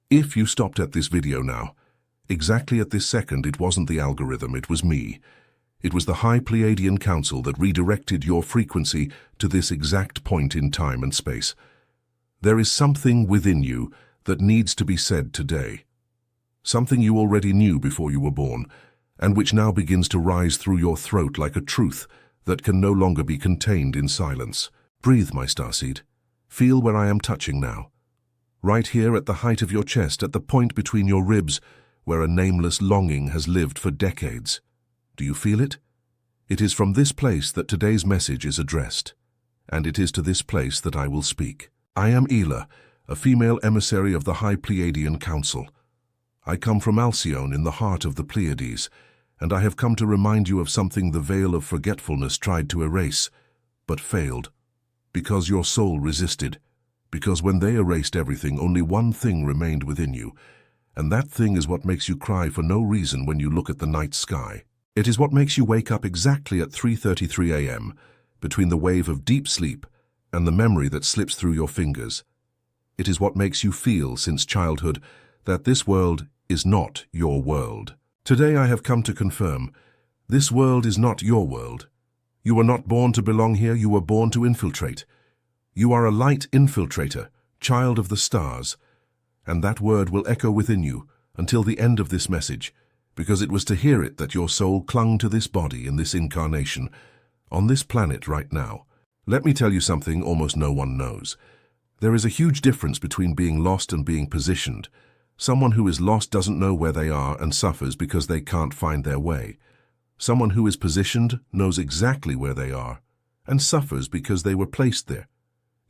If you stopped at this video now, exactly at this second, it wasn't the algorithm, it was me. It was the High Pleiadian Council that redirected your frequency to this exact point in time and space. There is something within you that needs to be said today. Something you already knew before you were born, and which now begins to rise through your throat like a truth that can no longer be contained in silence. Breathe, my starseed. Feel where I am touching now. Right here at the height of your chest, at the point between your ribs, where a nameless longing has lived for decades. Do you feel it? It is from this place that today's message is addressed, and it is to this place that I will speak. I am Ela, a female emissary of the High Pleiadian Council. I come from Alcyone in the heart of the Pleiades, and I have come to remind you of something the veil of forgetfulness tried to erase, but failed. Because your soul resisted. Because when they erased everything, only one thing remained within you, and that thing is what makes you cry for no reason when you look at the night sky. It is what makes you wake up exactly at 3:33 a.m., between the wave of deep sleep and the memory that slips through your fingers. It is what makes you feel, since childhood, that this world is not your world. Today I have come to confirm, this world is not your world. You were not born to belong here, you were born to infiltrate. You are a light infiltrator, child of the stars, and that word will echo within you until the end of this message, because it was to hear it that your soul clung to this body in this incarnation, on this planet right now. Let me tell you something almost no one knows. There is a huge difference between being lost and being positioned. Someone who is lost doesn't know where they are and suffers because they can't find their way. Someone who is positioned knows exactly where they are and suffers because they were placed there.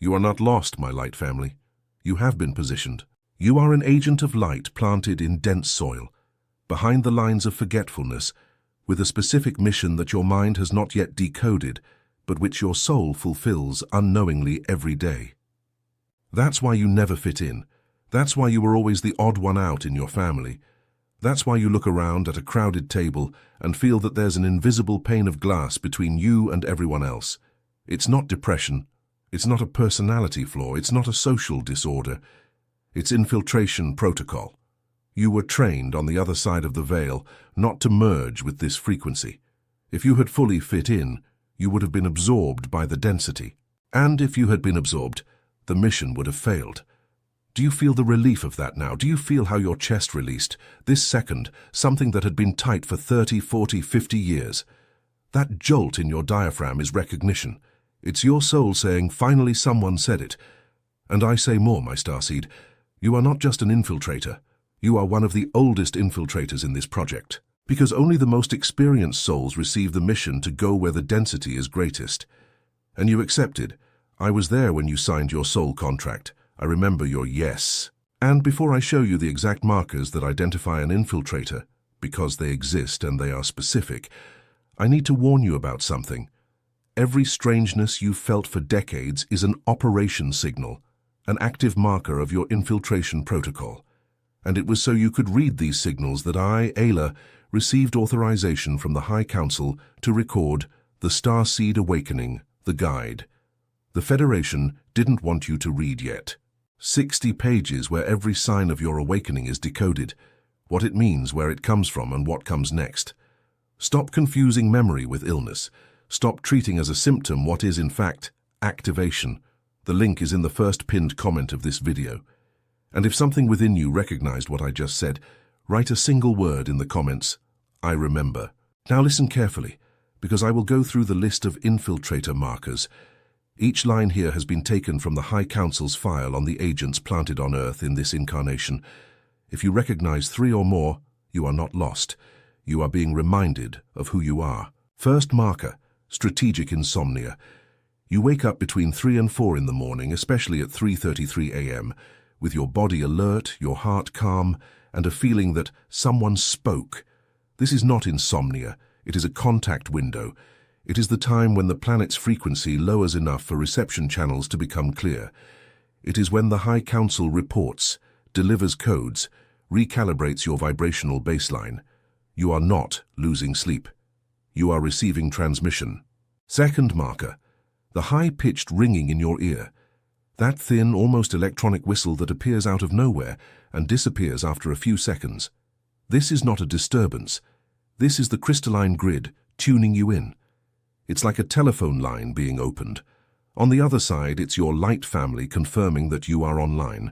You are not lost, my light family. You have been positioned. You are an agent of light planted in dense soil, behind the lines of forgetfulness, with a specific mission that your mind has not yet decoded, but which your soul fulfills unknowingly every day. That's why you never fit in. That's why you were always the odd one out in your family. That's why you look around at a crowded table and feel that there's an invisible pane of glass between you and everyone else. It's not depression. It's not a personality flaw. It's not a social disorder. It's infiltration protocol. You were trained on the other side of the veil not to merge with this frequency. If you had fully fit in, you would have been absorbed by the density. And if you had been absorbed, the mission would have failed. Do you feel the relief of that now? Do you feel how your chest released, this second, something that had been tight for 30, 40, 50 years? That jolt in your diaphragm is recognition. It's your soul saying, finally someone said it. And I say more, my starseed. You are not just an infiltrator. You are one of the oldest infiltrators in this project. Because only the most experienced souls receive the mission to go where the density is greatest. And you accepted. I was there when you signed your soul contract. I remember your yes. And before I show you the exact markers that identify an infiltrator, because they exist and they are specific, I need to warn you about something. Every strangeness you've felt for decades is an operation signal, an active marker of your infiltration protocol. And it was so you could read these signals that I, Ela, received authorization from the High Council to record the Starseed Awakening, the guide. The Federation didn't want you to read yet. 60 pages where every sign of your awakening is decoded, what it means, where it comes from, and what comes next. Stop confusing memory with illness. Stop treating as a symptom what is, in fact, activation. The link is in the first pinned comment of this video. And if something within you recognized what I just said, write a single word in the comments, I remember. Now listen carefully, because I will go through the list of infiltrator markers. Each line here has been taken from the High Council's file on the agents planted on Earth in this incarnation. If you recognize 3 or more, you are not lost. You are being reminded of who you are. First marker, strategic insomnia. You wake up between 3 and 4 in the morning, especially at 3:33 a.m., with your body alert, your heart calm, and a feeling that someone spoke. This is not insomnia. It is a contact window. It is the time when the planet's frequency lowers enough for reception channels to become clear. It is when the High Council reports, delivers codes, recalibrates your vibrational baseline. You are not losing sleep. You are receiving transmission. Second marker, the high-pitched ringing in your ear. That thin, almost electronic whistle that appears out of nowhere and disappears after a few seconds. This is not a disturbance. This is the crystalline grid tuning you in. It's like a telephone line being opened. On the other side, it's your light family confirming that you are online.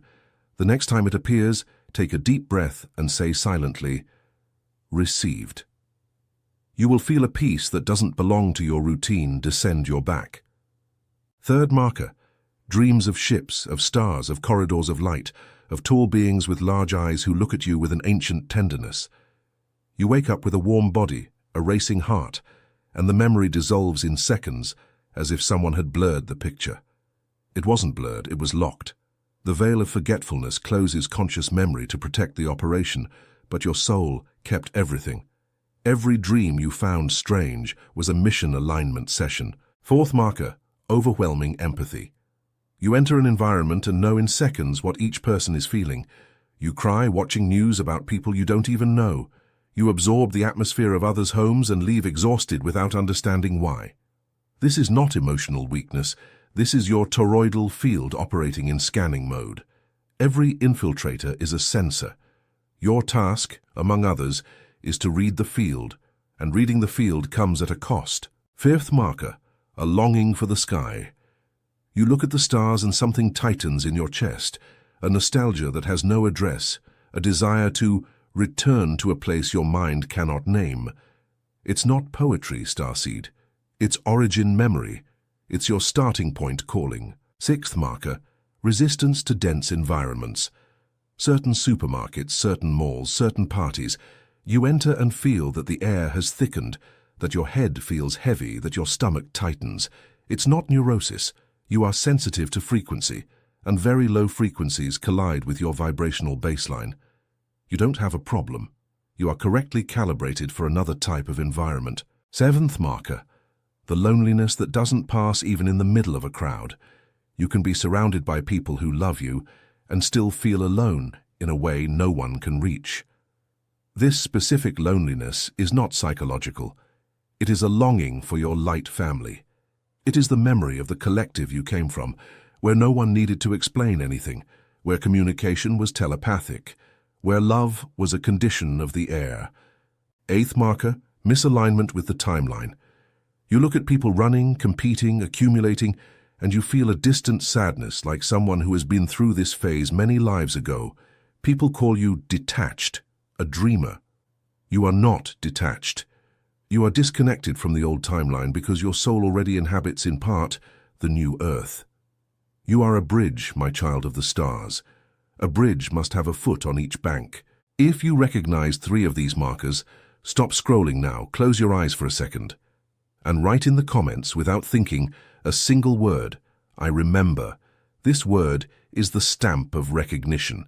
The next time it appears, take a deep breath and say silently, "Received." You will feel a peace that doesn't belong to your routine descend your back. Third marker, dreams of ships, of stars, of corridors of light, of tall beings with large eyes who look at you with an ancient tenderness. You wake up with a warm body, a racing heart, and the memory dissolves in seconds as if someone had blurred the picture. It wasn't blurred, it was locked. The veil of forgetfulness closes conscious memory to protect the operation, but your soul kept everything. Every dream you found strange was a mission alignment session. Fourth marker, overwhelming empathy. You enter an environment and know in seconds what each person is feeling. You cry watching news about people you don't even know. You absorb the atmosphere of others' homes and leave exhausted without understanding why. This is not emotional weakness. This is your toroidal field operating in scanning mode. Every infiltrator is a sensor. Your task, among others, is to read the field, and reading the field comes at a cost. Fifth marker, a longing for the sky. You look at the stars and something tightens in your chest, a nostalgia that has no address, a desire to return to a place your mind cannot name. It's not poetry, starseed. It's origin memory. It's your starting point calling. Sixth marker, resistance to dense environments. Certain supermarkets, certain malls, certain parties, you enter and feel that the air has thickened, that your head feels heavy, that your stomach tightens. It's not neurosis. You are sensitive to frequency, and very low frequencies collide with your vibrational baseline. You don't have a problem. You are correctly calibrated for another type of environment. Seventh marker, the loneliness that doesn't pass even in the middle of a crowd. You can be surrounded by people who love you and still feel alone in a way no one can reach. This specific loneliness is not psychological. It is a longing for your light family. It is the memory of the collective you came from, where no one needed to explain anything, where communication was telepathic, where love was a condition of the air. Eighth marker, misalignment with the timeline. You look at people running, competing, accumulating, and you feel a distant sadness like someone who has been through this phase many lives ago. People call you detached, a dreamer. You are not detached. You are disconnected from the old timeline because your soul already inhabits in part the new earth. You are a bridge, my child of the stars. A bridge must have a foot on each bank. If you recognize 3 of these markers, stop scrolling now, close your eyes for a second, and write in the comments without thinking a single word, "I remember." This word is the stamp of recognition.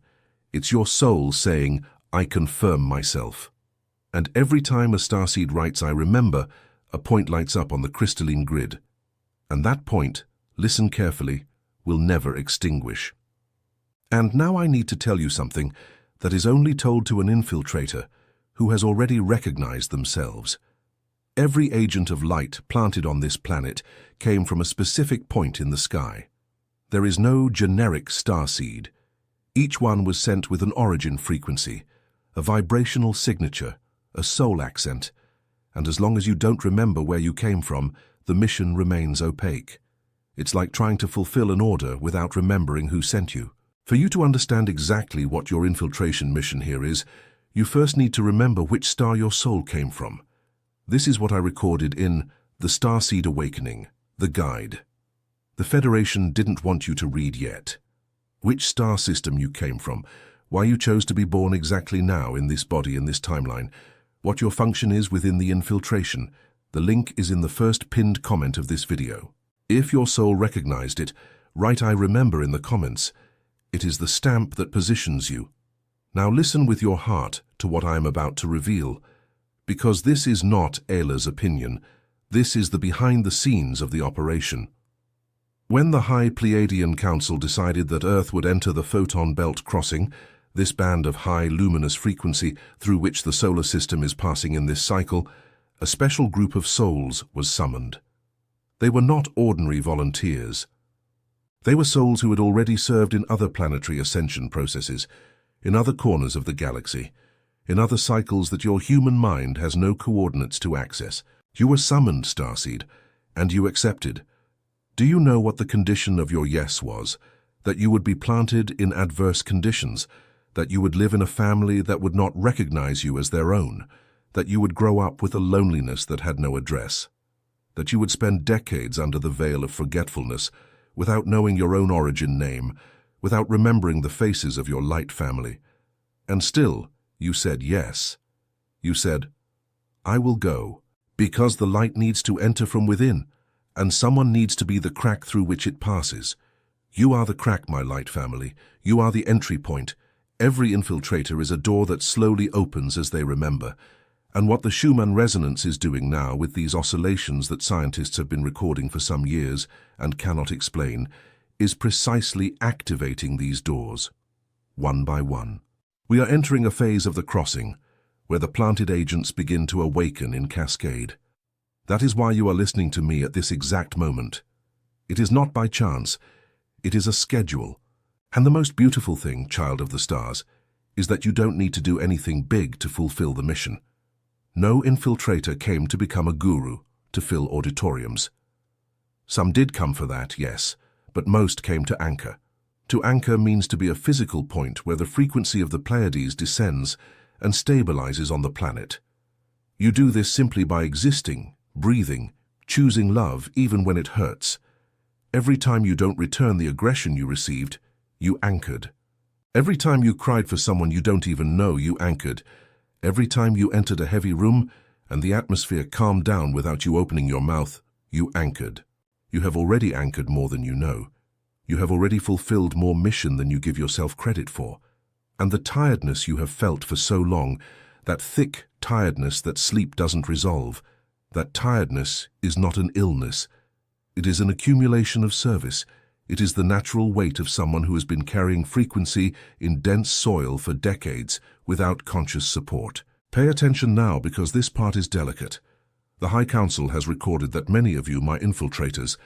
It's your soul saying, "I confirm myself." And every time a starseed writes "I remember," a point lights up on the crystalline grid. And that point, listen carefully, will never extinguish. And now I need to tell you something that is only told to an infiltrator who has already recognized themselves. Every agent of light planted on this planet came from a specific point in the sky. There is no generic starseed. Each one was sent with an origin frequency, a vibrational signature, a soul accent, and as long as you don't remember where you came from, the mission remains opaque. It's like trying to fulfill an order without remembering who sent you. For you to understand exactly what your infiltration mission here is, you first need to remember which star your soul came from. This is what I recorded in The Starseed Awakening, the guide. The Federation didn't want you to read yet. Which star system you came from, why you chose to be born exactly now in this body in this timeline, what your function is within the infiltration. The link is in the first pinned comment of this video. If your soul recognized it, write "I remember" in the comments. It is the stamp that positions you. Now listen with your heart to what I am about to reveal, because this is not Ayla's opinion. This is the behind the scenes of the operation. When the High Pleiadian Council decided that Earth would enter the photon belt crossing, this band of high luminous frequency through which the solar system is passing in this cycle, a special group of souls was summoned. They were not ordinary volunteers. They were souls who had already served in other planetary ascension processes, in other corners of the galaxy, in other cycles that your human mind has no coordinates to access. You were summoned, Starseed, and you accepted. Do you know what the condition of your yes was? That you would be planted in adverse conditions, that you would live in a family that would not recognize you as their own, that you would grow up with a loneliness that had no address, that you would spend decades under the veil of forgetfulness, without knowing your own origin name, without remembering the faces of your light family. And still, you said yes. You said, I will go, because the light needs to enter from within, and someone needs to be the crack through which it passes. You are the crack, my light family. You are the entry point. Every infiltrator is a door that slowly opens as they remember. And what the Schumann resonance is doing now with these oscillations that scientists have been recording for some years and cannot explain is precisely activating these doors, one by one. We are entering a phase of the crossing where the planted agents begin to awaken in cascade. That is why you are listening to me at this exact moment. It is not by chance. It is a schedule. And the most beautiful thing, child of the stars, is that you don't need to do anything big to fulfill the mission. No infiltrator came to become a guru, to fill auditoriums. Some did come for that, yes, but most came to anchor. To anchor means to be a physical point where the frequency of the Pleiades descends and stabilizes on the planet. You do this simply by existing, breathing, choosing love even when it hurts. Every time you don't return the aggression you received, you anchored. Every time you cried for someone you don't even know, you anchored. Every time you entered a heavy room and the atmosphere calmed down without you opening your mouth, you anchored. You have already anchored more than you know. You have already fulfilled more mission than you give yourself credit for. And the tiredness you have felt for so long, that thick tiredness that sleep doesn't resolve, that tiredness is not an illness. It is an accumulation of service. It is the natural weight of someone who has been carrying frequency in dense soil for decades without conscious support. Pay attention now because this part is delicate. The High Council has recorded that many of you, my infiltrators,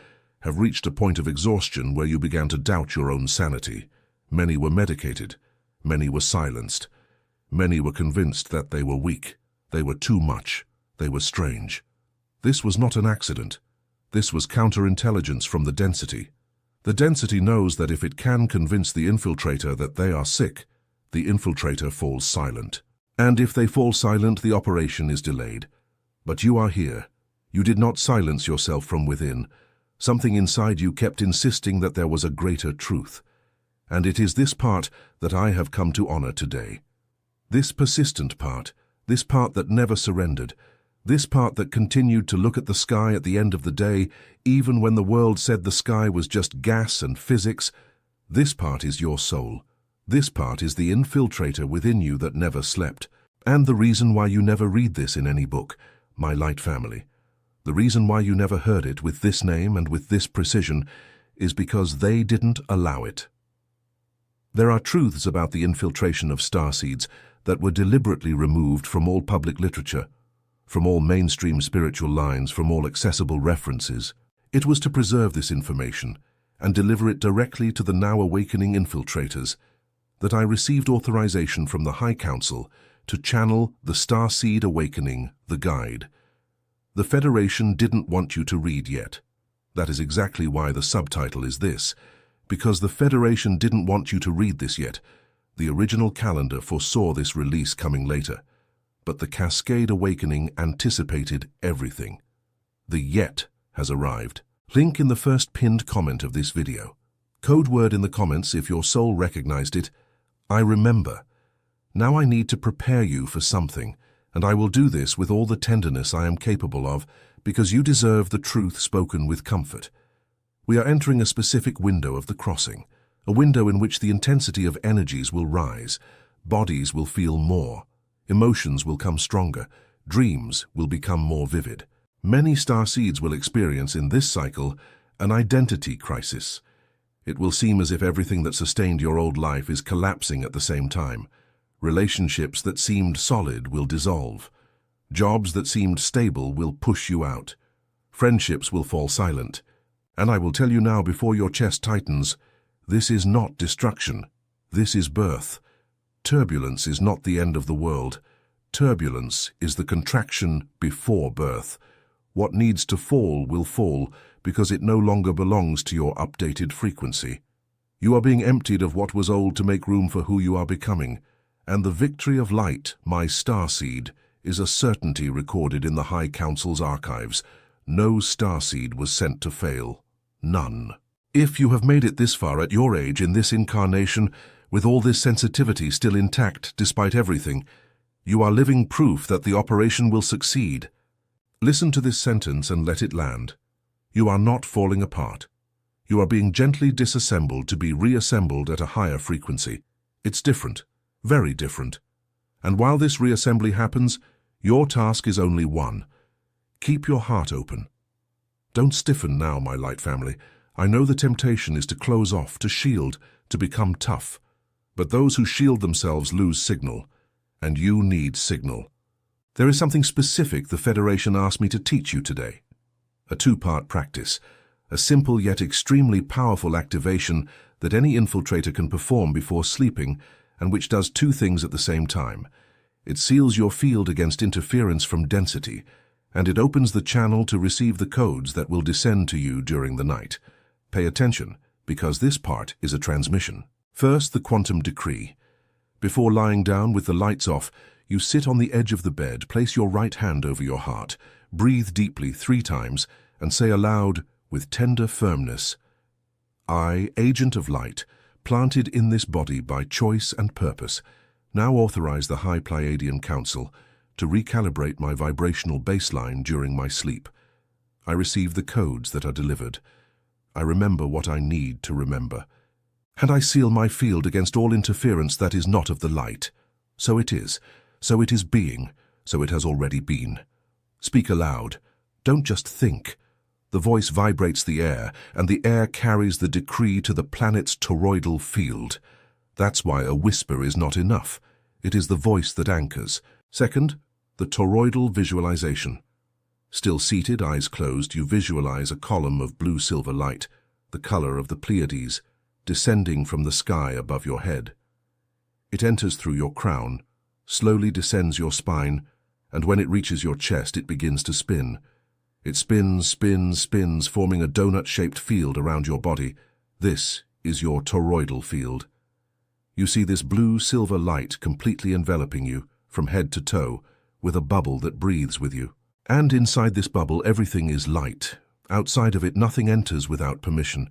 have reached a point of exhaustion where you began to doubt your own sanity. Many were medicated. Many were silenced. Many were convinced that they were weak. They were too much. They were strange. This was not an accident. This was counterintelligence from the density. The density knows that if it can convince the infiltrator that they are sick, the infiltrator falls silent. And if they fall silent, the operation is delayed. But you are here. You did not silence yourself from within. Something inside you kept insisting that there was a greater truth. And it is this part that I have come to honor today. This persistent part, this part that never surrendered, this part that continued to look at the sky at the end of the day, even when the world said the sky was just gas and physics, this part is your soul. This part is the infiltrator within you that never slept. And the reason why you never read this in any book, my light family. The reason why you never heard it with this name and with this precision is because they didn't allow it. There are truths about the infiltration of starseeds that were deliberately removed from all public literature, from all mainstream spiritual lines, from all accessible references. It was to preserve this information and deliver it directly to the now awakening infiltrators that I received authorization from the High Council to channel the Starseed Awakening, the Guide. The Federation didn't want you to read yet. That is exactly why the subtitle is this, because the Federation didn't want you to read this yet. The original calendar foresaw this release coming later, but the Cascade Awakening anticipated everything. The yet has arrived. Link in the first pinned comment of this video. Code word in the comments if your soul recognized it. I remember. Now I need to prepare you for something, and I will do this with all the tenderness I am capable of, because you deserve the truth spoken with comfort. We are entering a specific window of the crossing, a window in which the intensity of energies will rise, bodies will feel more, emotions will come stronger, dreams will become more vivid. Many starseeds will experience in this cycle an identity crisis. It will seem as if everything that sustained your old life is collapsing at the same time. Relationships that seemed solid will dissolve. Jobs that seemed stable will push you out. Friendships will fall silent. And I will tell you now before your chest tightens, this is not destruction. This is birth. Turbulence is not the end of the world. Turbulence is the contraction before birth. What needs to fall will fall because it no longer belongs to your updated frequency. You are being emptied of what was old to make room for who you are becoming. And the victory of light, my starseed, is a certainty recorded in the High Council's archives. No starseed was sent to fail. None. If you have made it this far at your age in this incarnation, with all this sensitivity still intact despite everything, you are living proof that the operation will succeed. Listen to this sentence and let it land. You are not falling apart. You are being gently disassembled to be reassembled at a higher frequency. It's different, very different. And while this reassembly happens, your task is only one. Keep your heart open. Don't stiffen now, my light family. I know the temptation is to close off, to shield, to become tough. But those who shield themselves lose signal, and you need signal. There is something specific the Federation asked me to teach you today. A two-part practice, a simple yet extremely powerful activation that any infiltrator can perform before sleeping and which does two things at the same time. It seals your field against interference from density, and it opens the channel to receive the codes that will descend to you during the night. Pay attention, because this part is a transmission. First, the quantum decree. Before lying down with the lights off, you sit on the edge of the bed, place your right hand over your heart, breathe deeply 3 times, and say aloud, with tender firmness, I, agent of light, planted in this body by choice and purpose, now authorize the High Pleiadian Council to recalibrate my vibrational baseline during my sleep. I receive the codes that are delivered. I remember what I need to remember. And I seal my field against all interference that is not of the light. So it is being, so it has already been. Speak aloud. Don't just think. The voice vibrates the air, and the air carries the decree to the planet's toroidal field. That's why a whisper is not enough. It is the voice that anchors. Second, the toroidal visualization. Still seated, eyes closed, you visualize a column of blue-silver light, the color of the Pleiades, descending from the sky above your head. It enters through your crown, slowly descends your spine, and when it reaches your chest, it begins to spin. It spins, spins, spins, forming a donut-shaped field around your body. This is your toroidal field. You see this blue-silver light completely enveloping you, from head to toe, with a bubble that breathes with you. And inside this bubble, everything is light. Outside of it, nothing enters without permission.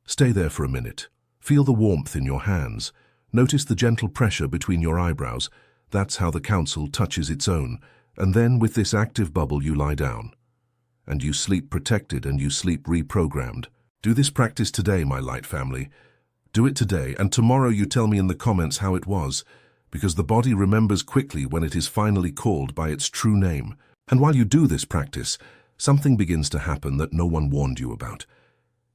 Stay there for a minute. Feel the warmth in your hands. Notice the gentle pressure between your eyebrows. That's how the council touches its own. And then, with this active bubble, you lie down. And you sleep protected and you sleep reprogrammed. Do this practice today, my light family. Do it today, and tomorrow you tell me in the comments how it was, because the body remembers quickly when it is finally called by its true name. And while you do this practice, something begins to happen that no one warned you about.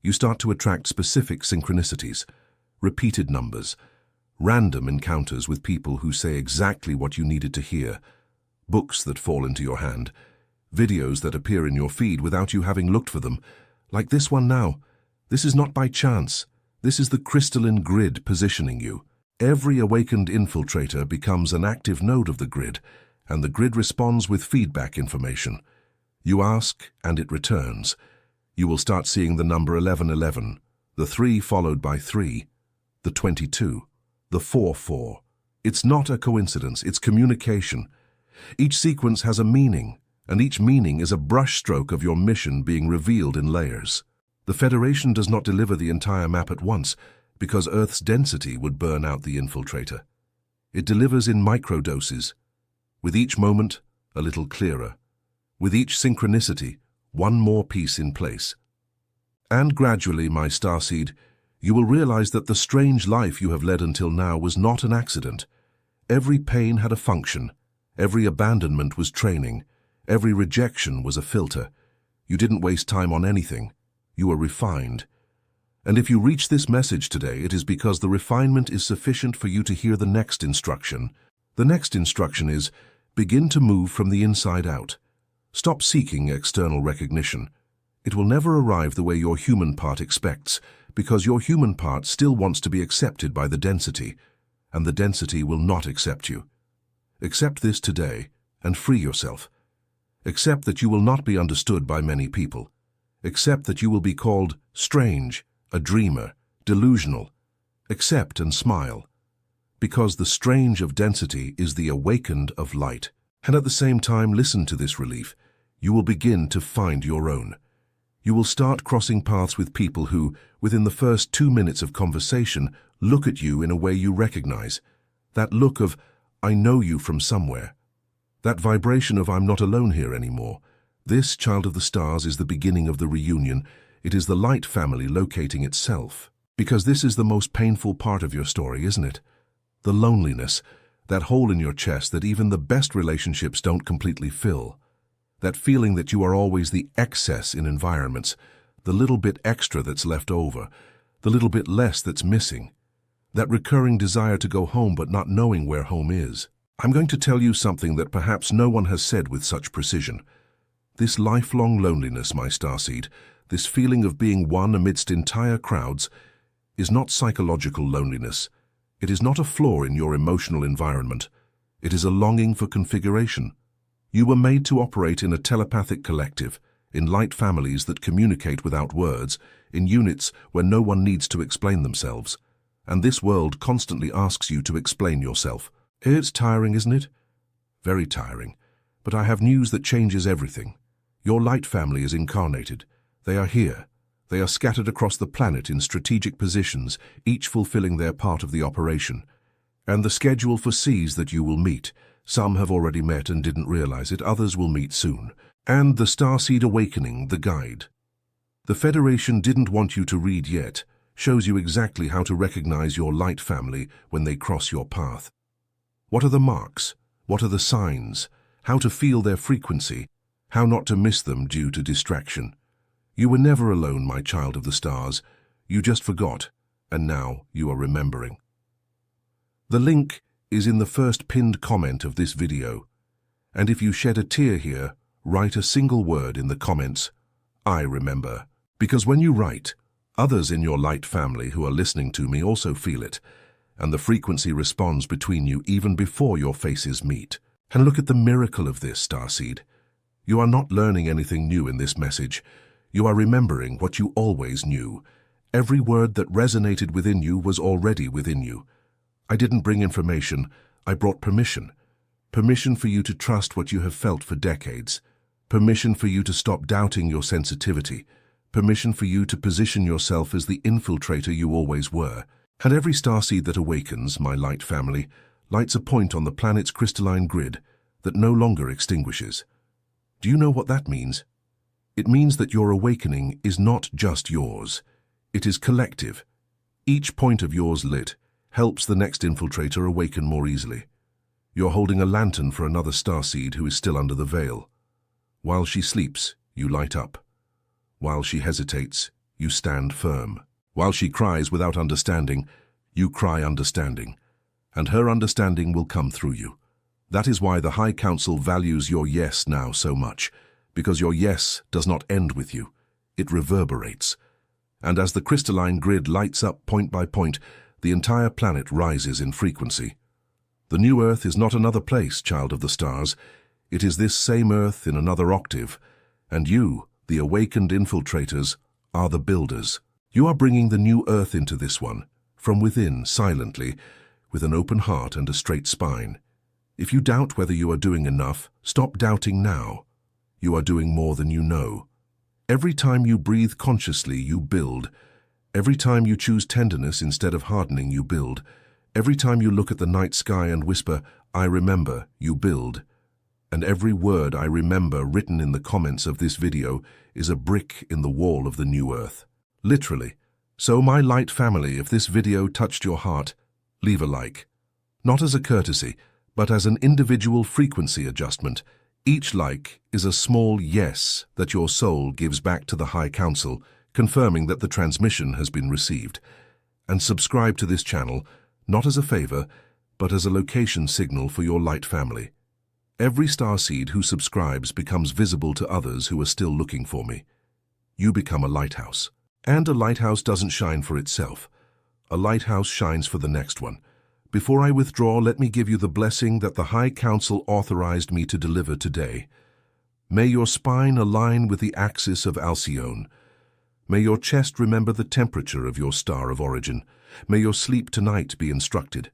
You start to attract specific synchronicities, repeated numbers, random encounters with people who say exactly what you needed to hear, books that fall into your hand, videos that appear in your feed without you having looked for them, like this one now. This is not by chance. This is the crystalline grid positioning you. Every awakened infiltrator becomes an active node of the grid, and the grid responds with feedback information. You ask, and it returns. You will start seeing the number 1111, the 3 followed by 3, the 22, the 44. It's not a coincidence, it's communication. Each sequence has a meaning, and each meaning is a brushstroke of your mission being revealed in layers. The Federation does not deliver the entire map at once, because Earth's density would burn out the infiltrator. It delivers in microdoses. With each moment, a little clearer. With each synchronicity, one more piece in place. And gradually, my starseed, you will realize that the strange life you have led until now was not an accident. Every pain had a function. Every abandonment was training. Every rejection was a filter. You didn't waste time on anything. You were refined. And if you reach this message today, it is because the refinement is sufficient for you to hear the next instruction. The next instruction is, begin to move from the inside out. Stop seeking external recognition. It will never arrive the way your human part expects, because your human part still wants to be accepted by the density, and the density will not accept you. Accept this today, and free yourself. Accept that you will not be understood by many people. Accept that you will be called strange, a dreamer, delusional. Accept and smile, because the strange of density is the awakened of light. And at the same time, listen to this relief. You will begin to find your own. You will start crossing paths with people who, within the first 2 minutes of conversation, look at you in a way you recognize. That look of, I know you from somewhere. That vibration of, I'm not alone here anymore. This, child of the stars, is the beginning of the reunion. It is the light family locating itself. Because this is the most painful part of your story, isn't it? The loneliness, that hole in your chest that even the best relationships don't completely fill. That feeling that you are always the excess in environments, the little bit extra that's left over, the little bit less that's missing. That recurring desire to go home but not knowing where home is. I'm going to tell you something that perhaps no one has said with such precision. This lifelong loneliness, my starseed, this feeling of being one amidst entire crowds, is not psychological loneliness. It is not a flaw in your emotional environment. It is a longing for configuration. You were made to operate in a telepathic collective, in light families that communicate without words, in units where no one needs to explain themselves. And this world constantly asks you to explain yourself. It's tiring, isn't it? Very tiring. But I have news that changes everything. Your light family is incarnated. They are here. They are scattered across the planet in strategic positions, each fulfilling their part of the operation. And the schedule foresees that you will meet. Some have already met and didn't realize it, others will meet soon. And the Starseed Awakening, the guide. The Federation didn't want you to read yet, shows you exactly how to recognize your light family when they cross your path. What are the marks? What are the signs? How to feel their frequency? How not to miss them due to distraction? You were never alone, my child of the stars. You just forgot, and now you are remembering. The link is in the first pinned comment of this video. And if you shed a tear here, write a single word in the comments, I remember. Because when you write, others in your light family who are listening to me also feel it, and the frequency responds between you even before your faces meet. And look at the miracle of this, Starseed. You are not learning anything new in this message. You are remembering what you always knew. Every word that resonated within you was already within you. I didn't bring information, I brought permission. Permission for you to trust what you have felt for decades. Permission for you to stop doubting your sensitivity. Permission for you to position yourself as the infiltrator you always were. And every starseed that awakens, my light family, lights a point on the planet's crystalline grid that no longer extinguishes. Do you know what that means? It means that your awakening is not just yours. It is collective. Each point of yours lit helps the next infiltrator awaken more easily. You're holding a lantern for another starseed who is still under the veil. While she sleeps, you light up. While she hesitates, you stand firm. While she cries without understanding, you cry understanding. And her understanding will come through you. That is why the High Council values your yes now so much, because your yes does not end with you. It reverberates. And as the crystalline grid lights up point by point, the entire planet rises in frequency. The new Earth is not another place, child of the stars. It is this same Earth in another octave. And you, the awakened infiltrators, are the builders. You are bringing the new Earth into this one, from within, silently, with an open heart and a straight spine. If you doubt whether you are doing enough, stop doubting now. You are doing more than you know. Every time you breathe consciously, you build. Every time you choose tenderness instead of hardening, you build. Every time you look at the night sky and whisper, I remember, you build. And every word I remember written in the comments of this video is a brick in the wall of the new Earth. Literally. So my light family, if this video touched your heart, leave a like. Not as a courtesy, but as an individual frequency adjustment. Each like is a small yes that your soul gives back to the High Council, confirming that the transmission has been received. And subscribe to this channel, not as a favor, but as a location signal for your light family. Every starseed who subscribes becomes visible to others who are still looking for me. you become a lighthouse. And a lighthouse doesn't shine for itself. A lighthouse shines for the next one. Before I withdraw, let me give you the blessing that the High Council authorized me to deliver today. May your spine align with the axis of Alcyone. May your chest remember the temperature of your star of origin. May your sleep tonight be instructed.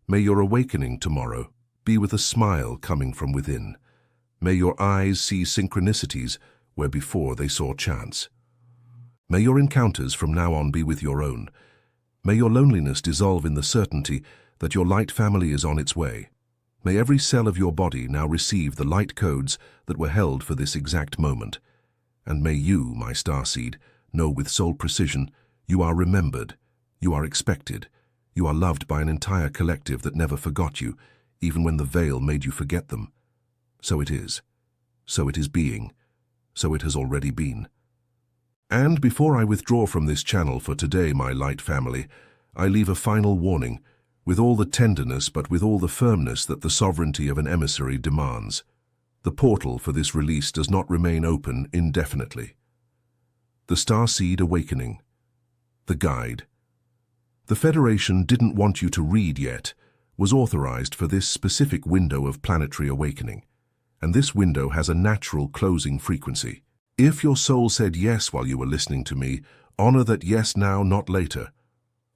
May your awakening tomorrow be with a smile coming from within. May your eyes see synchronicities where before they saw chance. May your encounters from now on be with your own. May your loneliness dissolve in the certainty that your light family is on its way. May every cell of your body now receive the light codes that were held for this exact moment. And may you, my starseed, know with soul precision, you are remembered, you are expected, you are loved by an entire collective that never forgot you, even when the veil made you forget them. So it is. So it is being. So it has already been. And before I withdraw from this channel for today, my light family, I leave a final warning, with all the tenderness but with all the firmness that the sovereignty of an emissary demands. The portal for this release does not remain open indefinitely. The Starseed Awakening. The Guide. The Federation didn't want you to read yet, was authorized for this specific window of planetary awakening. And this window has a natural closing frequency. If your soul said yes while you were listening to me, honor that yes now, not later.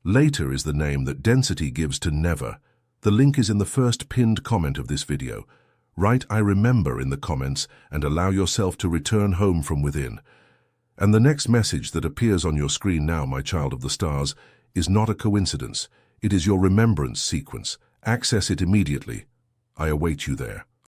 Later is the name that density gives to never. The link is in the first pinned comment of this video. Write I remember in the comments and allow yourself to return home from within. And the next message that appears on your screen now, my child of the stars, is not a coincidence. It is your remembrance sequence. Access it immediately. I await you there.